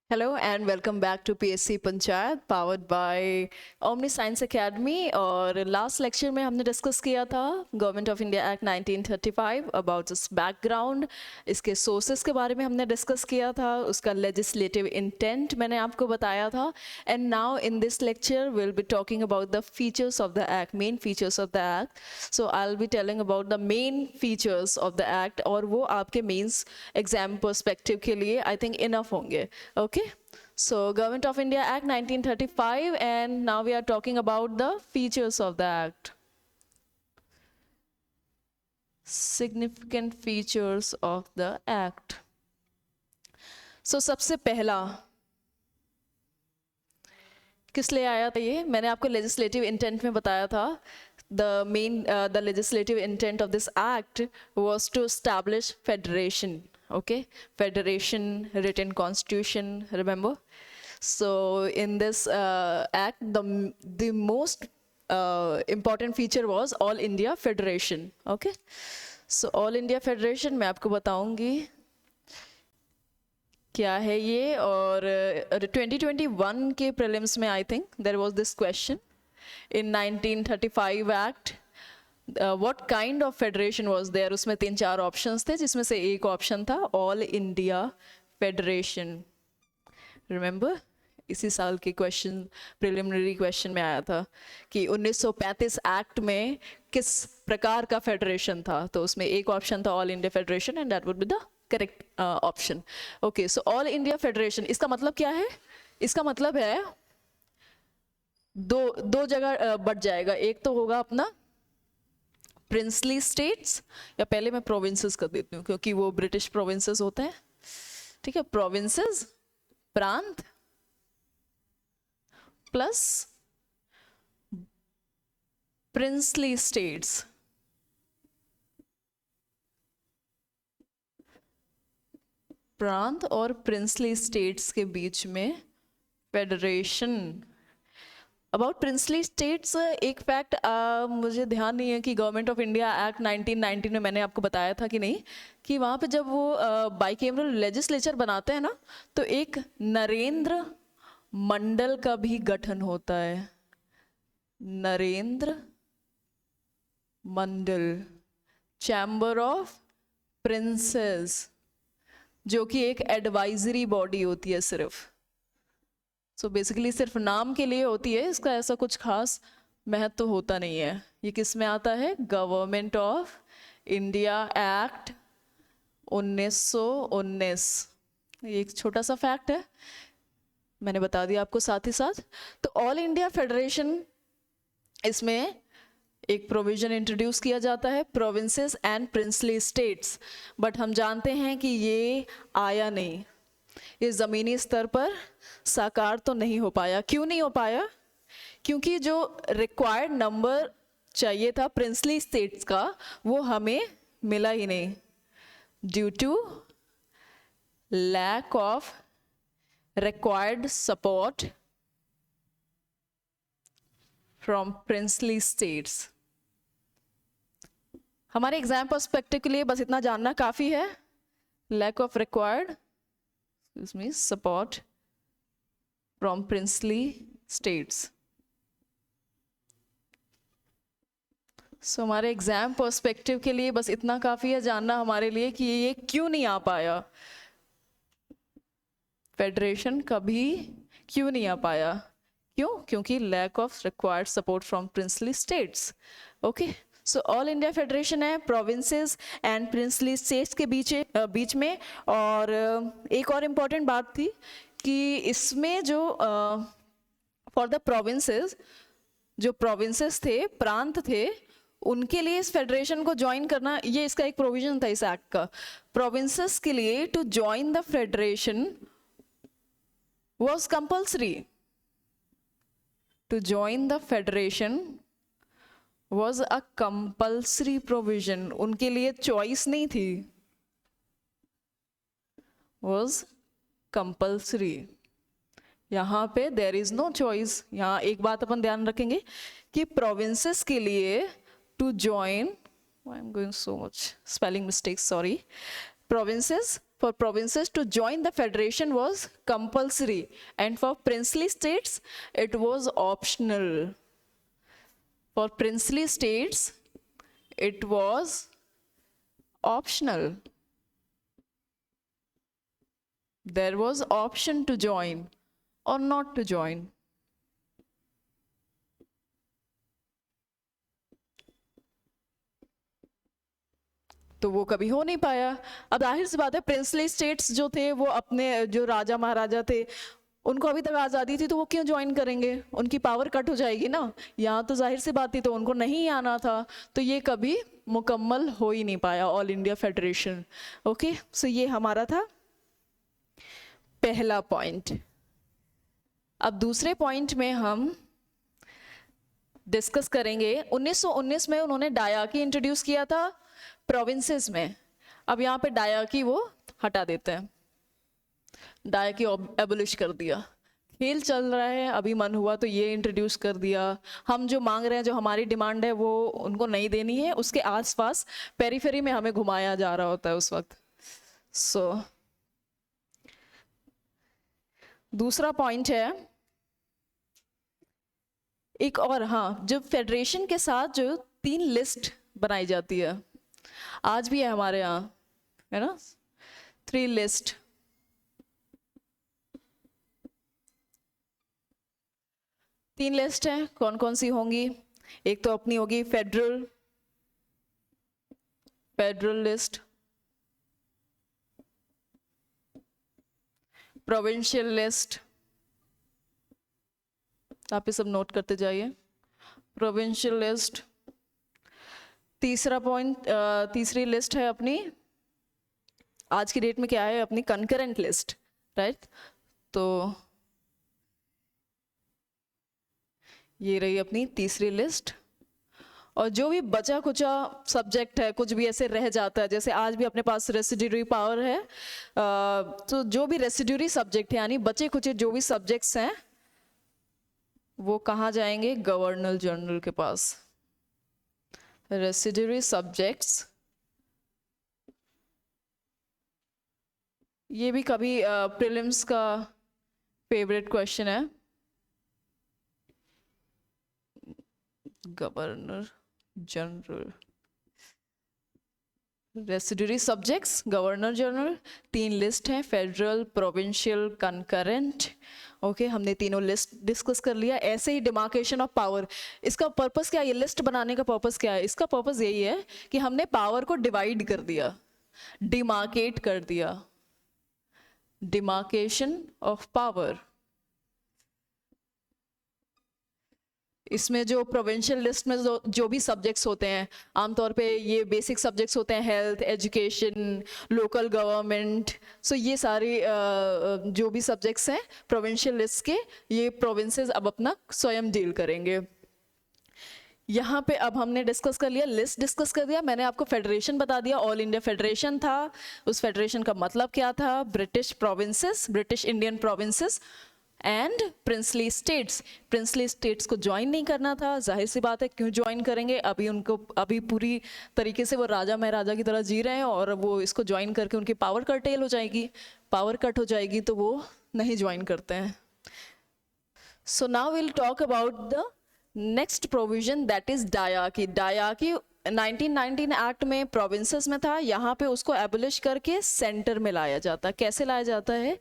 Hello and welcome back to PSC Panchayat powered by Omni Science Academy। और last lecture में हमने discuss किया था government of India act 1935 about it's background, इसके sources के बारे में हमने डिस्कस किया था, उसका लेजिस्लेटिव इंटेंट मैंने आपको बताया था। And now in this lecture will be talking about the features of the act, main features of the act. So I will be telling about the main features of the act और वो आपके mains exam perspective के लिए I think enough होंगे। Okay, so Government of India Act 1935, and now we are talking about the features of the act. Significant features of the act. So सबसे पहला किस लिए आया था ये मैंने आपको लेजिस्लेटिव इंटेंट में बताया था। The legislative intent of this act was to establish federation. Okay, federation, written constitution, remember? So in this act the most important feature was all India federation. Okay, so all India federation मैं आपको बताऊंगी क्या है ये। और 2021 के prelims में I think there was this question in 1935 act what kind of federation was there. उसमें 3-4 ऑप्शंस थे जिसमें से एक ऑप्शन था ऑल इंडिया फेडरेशन। रिमेंबर, इसी साल के क्वेश्चन प्रिलिमिनरी क्वेश्चन में आया था कि 1935 एक्ट में किस प्रकार का फेडरेशन था, तो उसमें एक ऑप्शन था all India federation and that would be the correct option. Okay, so all India federation इसका मतलब क्या है? इसका मतलब है दो जगह बढ़ जाएगा। एक तो होगा अपना प्रिंसली स्टेट्स, या पहले मैं प्रोविंसेस कर देती हूँ क्योंकि वो ब्रिटिश प्रोविंसेस होते हैं। ठीक है, प्रोविंसेस, प्रांत प्लस प्रिंसली स्टेट्स। प्रांत और प्रिंसली स्टेट्स के बीच में फेडरेशन। अबाउट प्रिंसली स्टेट्स एक फैक्ट मुझे ध्यान नहीं है कि गवर्नमेंट ऑफ इंडिया एक्ट 1919 में मैंने आपको बताया था कि नहीं, कि वहाँ पे जब वो बाइकेमरल लेजिस्लेचर बनाते हैं ना, तो एक नरेंद्र मंडल का भी गठन होता है। नरेंद्र मंडल, चैम्बर ऑफ प्रिंसेस, जो कि एक एडवाइजरी बॉडी होती है सिर्फ। सो बेसिकली सिर्फ नाम के लिए होती है, इसका ऐसा कुछ खास महत्व होता नहीं है। ये किस में आता है? Government of India act 1919। ये एक छोटा सा फैक्ट है, मैंने बता दिया आपको साथ ही साथ। तो ऑल इंडिया फेडरेशन, इसमें एक प्रोविजन इंट्रोड्यूस किया जाता है provinces and princely states, but हम जानते हैं कि ये आया नहीं, ये ज़मीनी स्तर पर साकार तो नहीं हो पाया। क्यों नहीं हो पाया? क्योंकि जो रिक्वायर्ड नंबर चाहिए था प्रिंसली स्टेट्स का वो हमें मिला ही नहीं, due to lack of required support from princely states. हमारे एग्जाम पर्सपेक्टिव के लिए बस इतना जानना काफ़ी है, lack of required support from princely states। So हमारे एग्जाम पर्सपेक्टिव के लिए बस इतना काफ़ी है जानना हमारे लिए कि ये क्यों नहीं आ पाया, फेडरेशन कभी क्यों नहीं आ पाया। क्यों? क्योंकि lack of required support from princely states. Okay, so all India federation है प्रोविंसेस एंड प्रिंसली स्टेट्स के बीच में। और एक और इम्पॉर्टेंट बात थी कि इसमें जो फॉर द प्रोविंसेस, जो प्रोविंसेस थे, प्रांत थे, उनके लिए इस फेडरेशन को ज्वाइन करना, ये इसका एक प्रोविजन था इस एक्ट का। प्रोविंसेस के लिए to join the federation was compulsory. To join the federation was a compulsory provision, उनके लिए चॉइस नहीं थी, was compulsory। यहाँ पे there is no choice। यहाँ एक बात अपन ध्यान रखेंगे कि provinces के लिए to join, I'm going so much spelling mistakes, sorry, provinces for provinces to join the federation was compulsory, and for princely states it was optional. For princely states it was optional. There was option to join or not to join. तो वो कभी हो नहीं पाया। अब जाहिर सी बात है प्रिंसली स्टेट्स जो थे वो अपने जो राजा महाराजा थे उनको अभी तक आज़ादी थी तो वो क्यों ज्वाइन करेंगे, उनकी पावर कट हो जाएगी ना। यहाँ तो जाहिर सी बात थी तो उनको नहीं आना था, तो ये कभी मुकम्मल हो ही नहीं पाया ऑल इंडिया फेडरेशन। ओके, सो ये हमारा था पहला पॉइंट। अब दूसरे पॉइंट में हम डिस्कस करेंगे 1919 में उन्होंने डायाकी इंट्रोड्यूस किया था प्रोविंसेस में। अब यहाँ पे डायाकी वो हटा देते हैं, डायाकी एबोलिश कर दिया। खेल चल रहा है, अभी मन हुआ तो ये इंट्रोड्यूस कर दिया। हम जो मांग रहे हैं, जो हमारी डिमांड है वो उनको नहीं देनी है, उसके आसपास पेरीफेरी में हमें घुमाया जा रहा होता है उस वक्त। सो दूसरा पॉइंट है एक और, हाँ, जो फेडरेशन के साथ जो 3 लिस्ट बनाई जाती है, आज भी है हमारे यहाँ, है ना, 3 लिस्ट। तीन लिस्ट है, कौन कौन सी होंगी? एक तो अपनी होगी फेडरल लिस्ट, प्रोविंशियल लिस्ट, आप ये सब नोट करते जाइए, प्रोविंशियल लिस्ट। तीसरा पॉइंट, तीसरी लिस्ट है अपनी, आज की डेट में क्या है, अपनी कंकरेंट लिस्ट, राइट। तो ये रही अपनी तीसरी लिस्ट। और जो भी बचा कुचा सब्जेक्ट है, कुछ भी ऐसे रह जाता है, जैसे आज भी अपने पास रेसिड्यूरी पावर है, तो जो भी रेसिड्यूरी सब्जेक्ट है यानी बचे कुचे जो भी सब्जेक्ट्स हैं वो कहाँ जाएंगे? गवर्नर जनरल के पास। रेसिड्यूरी सब्जेक्ट्स, ये भी कभी प्रीलिम्स का फेवरेट क्वेश्चन है। Governor general, residuary subjects, governor general, 3 list हैं, फेडरल, प्रोविंशियल, कंकरेंट। ओके, हमने तीनों लिस्ट डिस्कस कर लिया। ऐसे ही डिमार्केशन ऑफ पावर, इसका पर्पस क्या है? ये लिस्ट बनाने का पर्पस क्या है? इसका पर्पस यही है कि हमने पावर को डिवाइड कर दिया, डिमार्केट कर दिया, डिमार्केशन ऑफ पावर। इसमें जो प्रोविंशियल लिस्ट में जो भी सब्जेक्ट्स होते हैं, आमतौर पे ये बेसिक सब्जेक्ट्स होते हैं, हेल्थ, एजुकेशन, लोकल गवर्नमेंट। सो ये सारी जो भी सब्जेक्ट्स हैं प्रोविंशियल लिस्ट के, ये प्रोविंसेस अब अपना स्वयं डील करेंगे। यहाँ पे अब हमने डिस्कस कर लिया, लिस्ट डिस्कस कर दिया, मैंने आपको फेडरेशन बता दिया, ऑल इंडिया फेडरेशन था। उस फेडरेशन का मतलब क्या था? British provinces, British Indian provinces and princely states. Princely states को ज्वाइन नहीं करना था, जाहिर सी बात है, क्यों ज्वाइन करेंगे? अभी पूरी तरीके से वो राजा महाराजा की तरह जी रहे हैं, और वो इसको ज्वाइन करके उनकी पावर कर्टेल हो जाएगी, पावर कट हो जाएगी, तो वो नहीं ज्वाइन करते हैं। So now will talk about the next provision, that is डायाकी। डायाकी 1919 act में प्रोविंसेस में था, यहाँ पे उसको एबोलिश करके सेंटर में लाया जाता है। कैसे लाया जाता है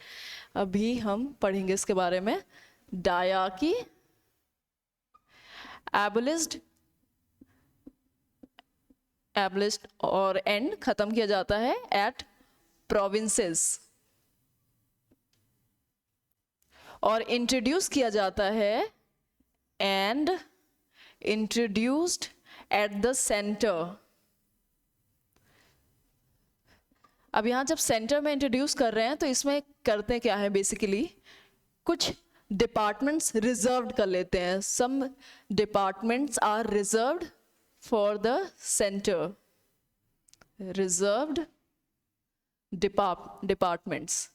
अभी हम पढ़ेंगे इसके बारे में। डायाकी एबोलिश्ड और एंड खत्म किया जाता है एट प्रोविंसेस, और इंट्रोड्यूस किया जाता है and introduced at the centre. अब यहाँ जब सेंटर में इंट्रोड्यूस कर रहे हैं तो इसमें करते क्या है, बेसिकली कुछ डिपार्टमेंट्स रिजर्व्ड कर लेते हैं। Some departments are reserved for the centre, reserved departments.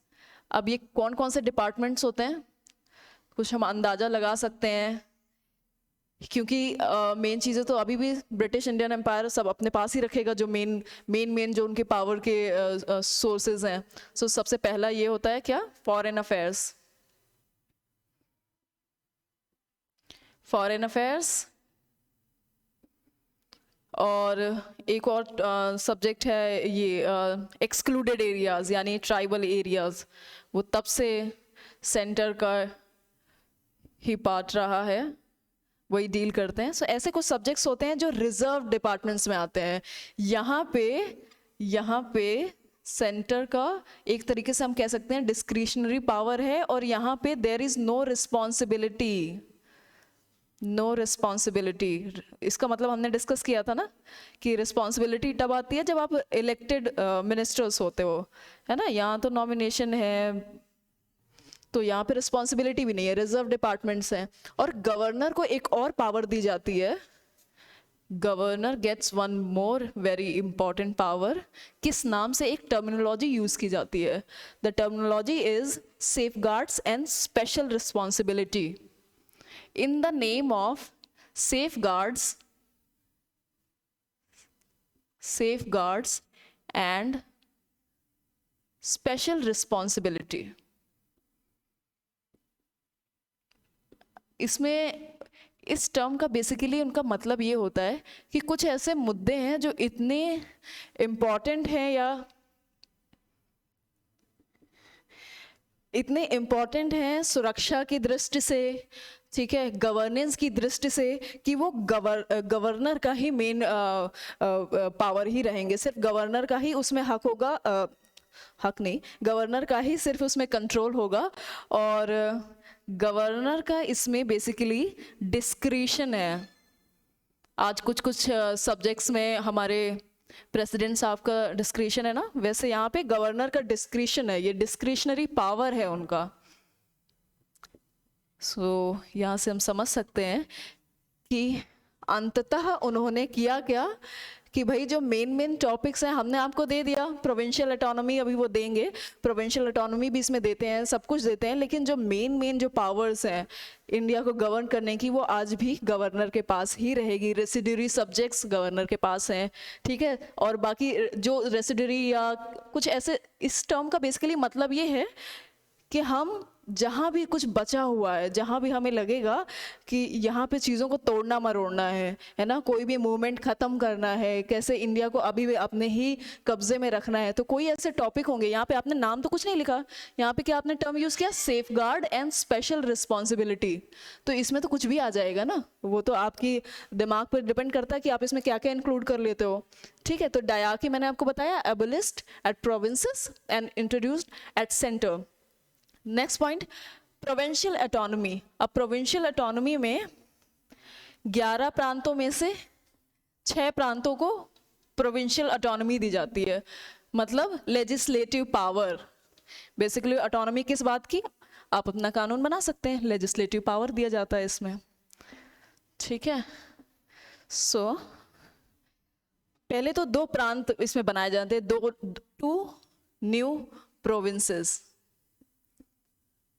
अब ये कौन कौन से डिपार्टमेंट्स होते हैं? कुछ हम अंदाजा लगा सकते हैं। क्योंकि मेन चीज़ें तो अभी भी ब्रिटिश इंडियन एम्पायर सब अपने पास ही रखेगा, जो मेन जो उनके पावर के सोर्सेज हैं। सो सबसे पहला ये होता है क्या, फॉरेन अफेयर्स। फॉरेन अफेयर्स, और एक और सब्जेक्ट है ये एक्सक्लूडेड एरियाज यानी ट्राइबल एरियाज, वो तब से सेंटर का ही पार्ट रहा है, वही डील करते हैं। सो ऐसे कुछ सब्जेक्ट्स होते हैं जो रिजर्व डिपार्टमेंट्स में आते हैं। यहाँ पे सेंटर का एक तरीके से हम कह सकते हैं डिस्क्रिशनरी पावर है, और यहाँ पे there is no responsibility. No responsibility, इसका मतलब हमने डिस्कस किया था ना कि रिस्पॉन्सिबिलिटी तब आती है जब आप इलेक्टेड मिनिस्टर्स होते हो, है ना। यहाँ तो नॉमिनेशन है, तो यहाँ पे रिस्पॉन्सिबिलिटी भी नहीं है, रिजर्व डिपार्टमेंट्स हैं। और गवर्नर को एक और पावर दी जाती है, governor gets one more very important power. किस नाम से, एक टर्मिनोलॉजी यूज की जाती है, the terminology is safeguards and special responsibility. In the name of safeguards and special responsibility, इसमें इस टर्म का बेसिकली उनका मतलब ये होता है कि कुछ ऐसे मुद्दे हैं जो इतने इम्पॉर्टेंट हैं या इतने इम्पॉर्टेंट हैं सुरक्षा की दृष्टि से, ठीक है, गवर्नेंस की दृष्टि से, कि वो गवर्नर का ही मेन पावर ही रहेंगे, सिर्फ गवर्नर का ही उसमें हक होगा, हक नहीं, गवर्नर का ही सिर्फ उसमें कंट्रोल होगा। और गवर्नर का इसमें बेसिकली डिस्क्रिशन है। आज कुछ सब्जेक्ट्स में हमारे प्रेसिडेंट साहब का डिस्क्रिशन है ना, वैसे यहाँ पे गवर्नर का डिस्क्रिशन है, ये डिस्क्रिशनरी पावर है उनका। सो यहाँ से हम समझ सकते हैं कि अंततः उन्होंने किया क्या कि भाई जो मेन टॉपिक्स हैं हमने आपको दे दिया। प्रोविंशियल ऑटोनॉमी अभी वो देंगे, प्रोविंशियल ऑटोनॉमी भी इसमें देते हैं, सब कुछ देते हैं, लेकिन जो मेन जो पावर्स हैं इंडिया को गवर्न करने की, वो आज भी गवर्नर के पास ही रहेगी। रेसिडरी सब्जेक्ट्स गवर्नर के पास हैं, ठीक है। और बाकी जो रेसिडरी या कुछ ऐसे, इस टर्म का बेसिकली मतलब ये है कि हम जहाँ भी कुछ बचा हुआ है, जहाँ भी हमें लगेगा कि यहाँ पे चीज़ों को तोड़ना मरोड़ना है ना, कोई भी मूवमेंट ख़त्म करना है, कैसे इंडिया को अभी भी अपने ही कब्जे में रखना है, तो कोई ऐसे टॉपिक होंगे। यहाँ पे आपने नाम तो कुछ नहीं लिखा, यहाँ पे क्या आपने टर्म यूज़ किया, सेफगार्ड एंड स्पेशल रिस्पॉन्सिबिलिटी। तो इसमें तो कुछ भी आ जाएगा ना, वो तो आपकी दिमाग पर डिपेंड करता है कि आप इसमें क्या क्या इंक्लूड कर लेते हो, ठीक है। तो डायरार्की मैंने आपको बताया, abolished at provinces and introduced at centre. Next point, provincial autonomy. अब प्रोविंशियल ऑटोनॉमी में 11 प्रांतों में से 6 प्रांतों को प्रोविंशियल ऑटोनॉमी दी जाती है, मतलब लेजिस्लेटिव पावर। बेसिकली ऑटोनॉमी किस बात की, आप अपना कानून बना सकते हैं, लेजिस्लेटिव पावर दिया जाता है इसमें, ठीक है। सो पहले तो 2 प्रांत इसमें बनाए जाते हैं, 2 न्यू प्रोविंसेस,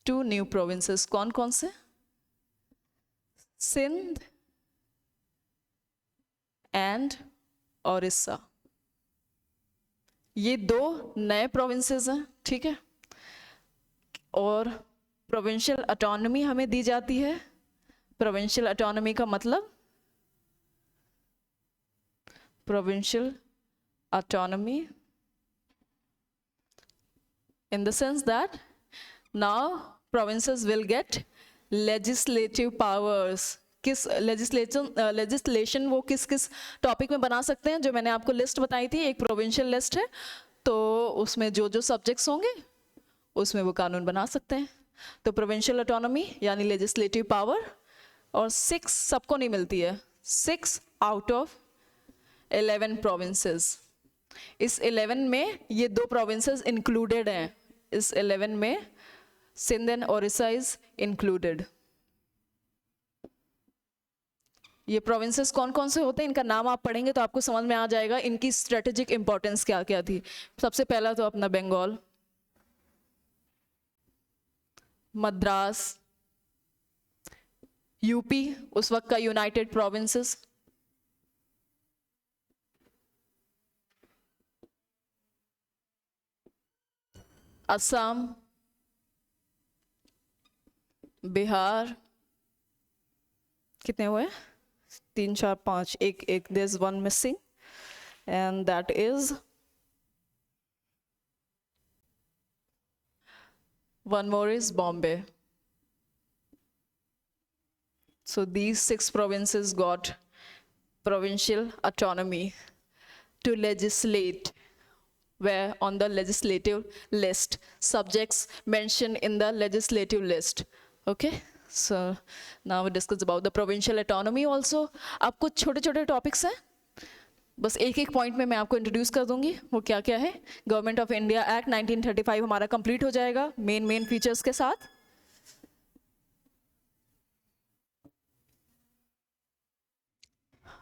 2 न्यू प्रोविंसेस। कौन कौन से, सिंध एंड ओडिशा, ये 2 नए प्रोविंसेस हैं, ठीक है। और प्रोविंशियल ऑटोनॉमी हमें दी जाती है। प्रोविंशियल ऑटोनॉमी का मतलब, provincial autonomy in the sense that now provinces will get legislative powers। किस लेजिस्लेशन वो किस किस टॉपिक में बना सकते हैं, जो मैंने आपको लिस्ट बताई थी, एक प्रोविंशियल लिस्ट है, तो उसमें जो जो सब्जेक्ट्स होंगे उसमें वो कानून बना सकते हैं। तो प्रोविंशियल ऑटोनॉमी यानी लेजिस्लेटिव पावर, और 6 सबको नहीं मिलती है, 6 आउट ऑफ 11 प्रोविंसेस। इस 11 में ये 2 प्रोविंसेस इंक्लूडेड हैं, इस 11 में Sindh and Odisha is included. ये प्रोविंसेस कौन कौन से होते हैं, इनका नाम आप पढ़ेंगे तो आपको समझ में आ जाएगा इनकी स्ट्रेटेजिक इंपॉर्टेंस क्या क्या थी। सबसे पहला तो अपना बंगाल, मद्रास, यूपी उस वक्त का यूनाइटेड प्रोविंसेस, असम, बिहार, कितने हुए? 3 4 5, एक there is one missing and that is one more is Bombay. So these 6 provinces got provincial autonomy to legislate, where on the legislative list, subjects mentioned in the legislative list. Okay, so now we discuss about the provincial autonomy also. अब कुछ छोटे छोटे topics हैं, बस एक एक point में मैं आपको इंट्रोड्यूस कर दूंगी वो क्या क्या है। गवर्नमेंट ऑफ इंडिया एक्ट 1935 हमारा कंप्लीट हो जाएगा मेन फीचर्स के साथ।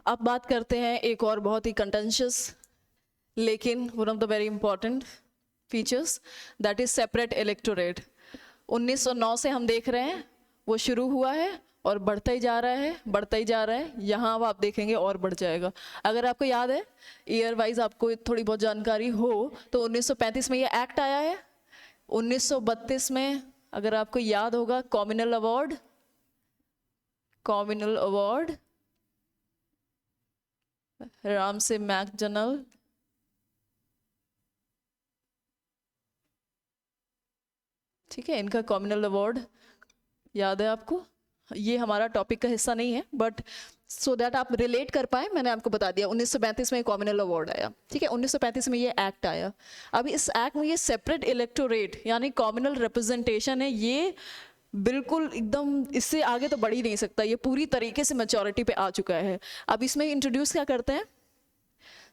अब बात करते हैं एक और बहुत ही कंटेंशियस लेकिन one of the very important features, that is separate electorate. 1909 से हम देख रहे हैं वो शुरू हुआ है और बढ़ता ही जा रहा है, बढ़ता ही जा रहा है। यहाँ अब आप देखेंगे और बढ़ जाएगा। अगर आपको याद है, ईयर वाइज आपको थोड़ी बहुत जानकारी हो तो 1935 में ये एक्ट आया है। 1932 में अगर आपको याद होगा कॉम्युनल अवार्ड रामसे मैकडॉनल्ड, ठीक है, इनका कॉम्युनल अवार्ड याद है आपको। ये हमारा टॉपिक का हिस्सा नहीं है बट सो दैट आप रिलेट कर पाए मैंने आपको बता दिया। 1935 में कॉम्युनल अवार्ड आया, ठीक है, 1935 में ये एक्ट आया। अब इस एक्ट में ये सेपरेट इलेक्टोरेट यानी कॉम्युनल रिप्रेजेंटेशन है, ये बिल्कुल एकदम इससे आगे तो बढ़ ही नहीं सकता, ये पूरी तरीके से मैच्योरिटी पे आ चुका है। अब इसमें इंट्रोड्यूस क्या करते हैं,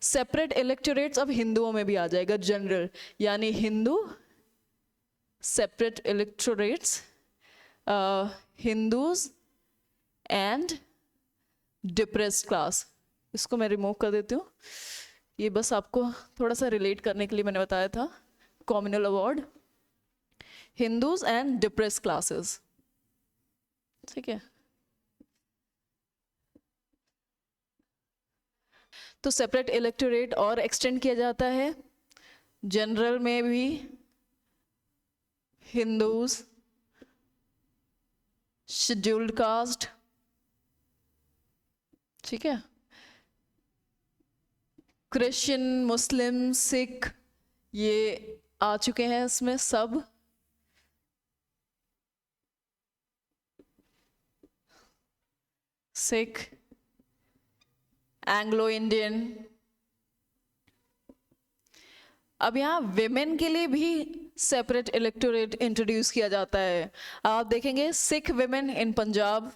सेपरेट इलेक्टोरेट्स अब हिंदुओं में भी आ जाएगा, जनरल यानी Hindu separate electorates, Hindus and depressed class. इसको मैं रिमूव कर देती हूँ, ये बस आपको थोड़ा सा रिलेट करने के लिए मैंने बताया था। Communal award, Hindus and depressed classes, ठीक है। तो सेपरेट इलेक्टोरेट और एक्सटेंड किया जाता है, जनरल में भी हिंदूज, शेड्यूल्ड कास्ट, ठीक है, क्रिश्चियन, मुस्लिम, सिख ये आ चुके हैं इसमें सब। Sikh, Anglo Indian. अब यहाँ विमेन के लिए भी सेपरेट इलेक्टोरेट इंट्रोड्यूस किया जाता है। आप देखेंगे सिख विमेन इन पंजाब,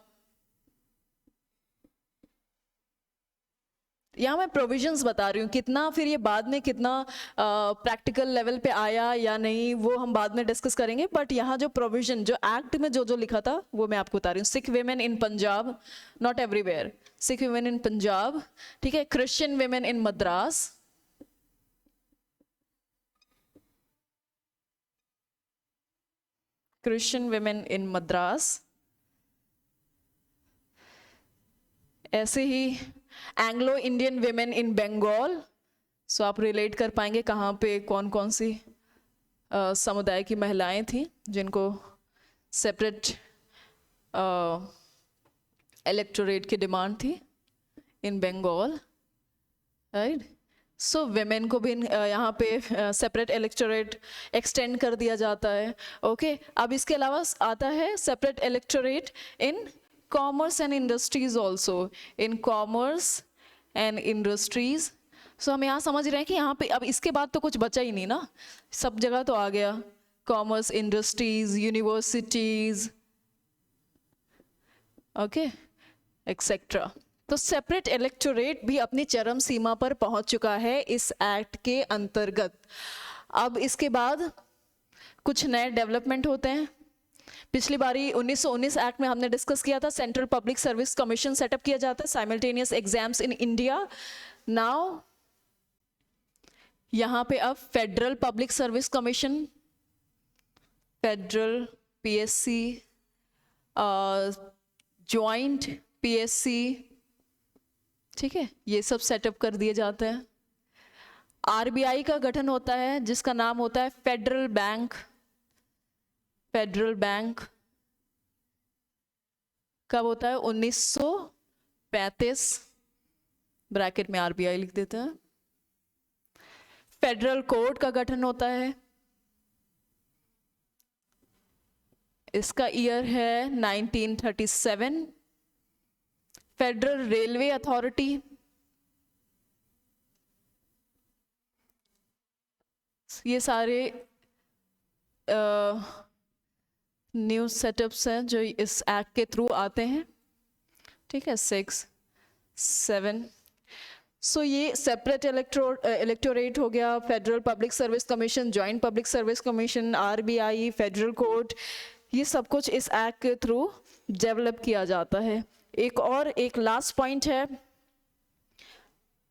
यहाँ मैं प्रोविजंस बता रही हूँ, कितना फिर ये बाद में कितना प्रैक्टिकल लेवल पे आया या नहीं वो हम बाद में डिस्कस करेंगे, बट यहाँ जो प्रोविजन जो एक्ट में जो लिखा था वो मैं आपको बता रही हूँ। Sikh women in Punjab, not everywhere, Sikh women in Punjab, ठीक है। Christian women in Madras, Christian women in Madras. ऐसे ही Anglo Indian women in Bengal. So आप रिलेट कर पाएंगे कहाँ पे कौन कौन सी समुदाय की महिलाएं थी जिनको सेपरेट इलेक्टोरेट की डिमांड थी इन बंगाल, राइट। सो विमेन को भी यहाँ पे सेपरेट इलेक्टोरेट एक्सटेंड कर दिया जाता है, ओके। अब इसके अलावा आता है separate electorate in commerce and industries also, in commerce and industries. So हम यहाँ समझ रहे हैं कि यहाँ पे अब इसके बाद तो कुछ बचा ही नहीं ना, सब जगह तो आ गया, commerce, industries, universities, okay, etcetera. तो सेपरेट इलेक्टोरेट भी अपनी चरम सीमा पर पहुंच चुका है इस एक्ट के अंतर्गत। अब इसके बाद कुछ नए डेवलपमेंट होते हैं। पिछली बारी 1919 एक्ट में हमने डिस्कस किया था central public service commission setup किया जाता है, simultaneous exams in India. Now यहां पे अब federal public service commission, federal PSC, joint PSC, ठीक है, ये सब सेटअप कर दिए जाते हैं। आरबीआई का गठन होता है जिसका नाम होता है फेडरल बैंक। फेडरल बैंक कब होता है? 1935, ब्रैकेट में आरबीआई लिख देते हैं। फेडरल कोर्ट का गठन होता है, इसका ईयर है 1937। फेडरल रेलवे अथॉरिटी, ये सारे न्यू सेटअप्स हैं जो इस एक्ट के थ्रू आते हैं, ठीक है। 6, 7, सो ये सेपरेट इलेक्टोरेट हो गया, federal public service commission, joint public service commission, RBI, federal court, ये सब कुछ इस एक्ट के थ्रू डेवलप किया जाता है। एक लास्ट पॉइंट है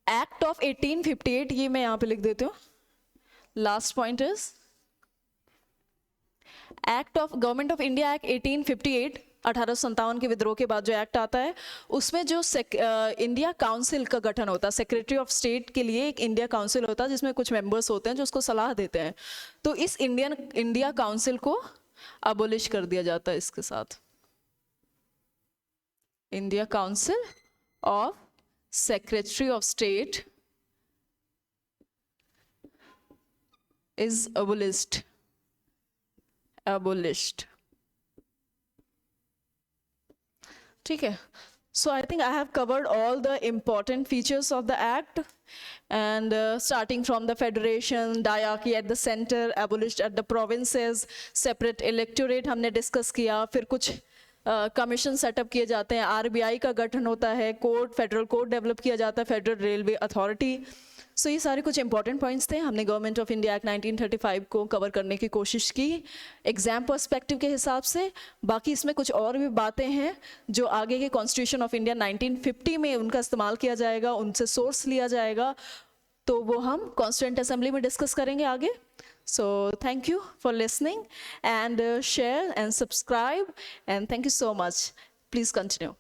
एक्ट ऑफ 1858, ये मैं यहाँ पे लिख देती हूँ। Last point is act of government of India act 1858, 1857 के विद्रोह के बाद जो एक्ट आता है, उसमें जो इंडिया काउंसिल का गठन होता है, सेक्रेटरी ऑफ स्टेट के लिए एक इंडिया काउंसिल होता है जिसमें कुछ मेंबर्स होते हैं जो उसको सलाह देते हैं। तो इस इंडिया काउंसिल को अबोलिश कर दिया जाता है इसके साथ। India council of secretary of state is abolished, ठीक है। So I think I have covered all the important features of the act, and starting from the federation, diarchy at the center, abolished at the provinces, separate electorate हमने discuss किया, फिर कुछ commission setup किए जाते हैं, RBI का गठन होता है, कोर्ट, फेडरल कोर्ट डेवलप किया जाता है, फेडरल रेलवे अथॉरिटी। सो ये सारे कुछ इंपॉर्टेंट पॉइंट्स थे, हमने गवर्नमेंट ऑफ इंडिया एक्ट 1935 को कवर करने की कोशिश की एग्जाम पर्सपेक्टिव के हिसाब से। बाकी इसमें कुछ और भी बातें हैं जो आगे के कॉन्स्टिट्यूशन ऑफ इंडिया 1950 में उनका इस्तेमाल किया जाएगा, उनसे सोर्स लिया जाएगा, तो वो हम कॉन्स्टिट्यूएंट असेंबली में डिस्कस करेंगे आगे। So thank you for listening, and share and subscribe, and thank you so much. Please continue.